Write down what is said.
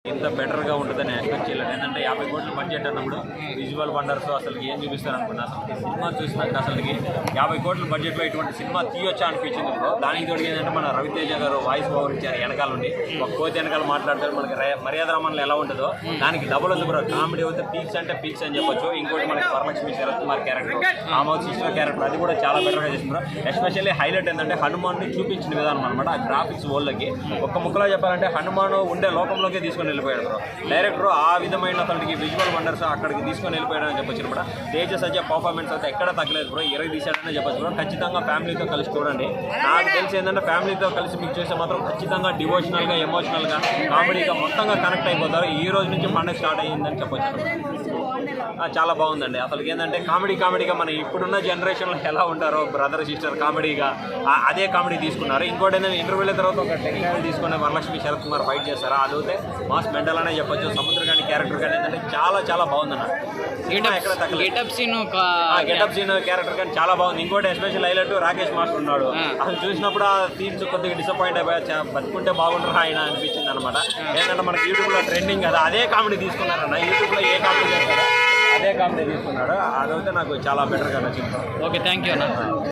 ఇంత బెటర్గా ఉంటుందని ఎక్స్పెక్ట్ చేయలేదు. ఏంటంటే 50 కోట్ల బడ్జెట్ అన్నప్పుడు విజువల్ వండర్స్ అసలు ఏం చూపిస్తారు అనుకున్నా. అసలు సినిమా చూసినాక అసలుకి 50 కోట్ల బడ్జెట్లో ఇటువంటి సినిమా తీయొచ్చా అనిపించింది బ్రో. దానికి తోడు ఏంటంటే మన రవితేజ గారు వాయిస్ ఓవర్ ఇచ్చారు వెనకాల నుండి. ఒక కోతి వెనకాల మాట్లాడతారు. మనకి మర్యాద రామన్లో ఎలా ఉంటుందో దానికి డబుల్ ఉంది బ్రో. కామెడీ అయితే పీక్స్ అంటే పీక్స్ అని చెప్పొచ్చు. ఇంకోటి మనకి Varalakshmi Sarath Kumar character, Amod sister character అది కూడా చాలా బెటర్గా చేస్తున్నారు. ఎస్పెషల్లీ హైలైట్ ఏంటంటే హనుమాన్ని చూపించిన విధానం అనమాట. ఆ గ్రాఫిక్స్ వరల్డ్కి ఒక్క ముక్కలో చెప్పాలంటే హనుమాన్ ఉండే లోకంలోకి తీసుకొని వెళ్ళిపోయాడు బ్రో. డైరెక్టర్ ఆ విధమైన అతనికి విజువల్ వండర్స్ అక్కడికి తీసుకొని వెళ్ళిపోయాడని చెప్పొచ్చు కూడా. తేజ సజ్జ పర్ఫార్మెన్స్ అయితే ఎక్కడ తగ్గలేదు బ్రో. తీశాడని చెప్పొచ్చు బ్రో. ఖచ్చితంగా ఫ్యామిలీతో కలిసి చూడండి. నాకు తెలిసి ఏంటంటే ఫ్యామిలీతో కలిసి మీకు చూస్తే మాత్రం ఖచ్చితంగా డివోషనల్గా, ఎమోషనల్గా, కామెడీగా మొత్తంగా కనెక్ట్ అయిపోతారు. ఈ రోజు నుంచి పండుగ స్టార్ట్ అయ్యిందని చెప్పొచ్చు. చాలా బాగుందండి. అసలు ఏంటంటే కామెడీగా మన ఇప్పుడున్న జనరేషన్లో ఎలా ఉంటారో బ్రదర్ సిస్టర్ కామెడీగా అదే కామెడీ తీసుకున్నారు. ఇంకోటి ఏంటంటే ఇంటర్వ్యూల తర్వాత ఒక టెక్నాలజీ తీసుకుని వరలక్ష్మి శరత్ కుమార్ ఫైట్ చేస్తారు. అదైతే మాస్ మెంటల్ అనే చెప్పొచ్చు. సముద్ర కానీ క్యారెక్టర్ కానీ ఏంటంటే చాలా బాగుందన్న. ఎక్కడ గెటప్ సీన్ క్యారెక్టర్ కానీ చాలా బాగుంది. ఇంకోటి ఎస్పెషల్ హైలైట్ రాకేష్ మాస్టర్ ఉన్నాడు. అసలు చూసినప్పుడు ఆ సీన్స్ కొద్దిగా డిసప్పాయింట్ అయిపోయా. బతుకుంటే బాగుంటారు ఆయన అనిపించింది అనమాట. ఏంటంటే మనకి యూట్యూబ్లో ట్రెండింగ్ కదా అదే కామెడీ తీసుకున్నారన్న. యూట్యూబ్లో ఏ కామెడీ చేస్తారో అదే కామెడీ తీసుకున్నాడు. అదైతే నాకు చాలా బెటర్గా నచ్చింది. ఓకే, థ్యాంక్ యూ అన్న.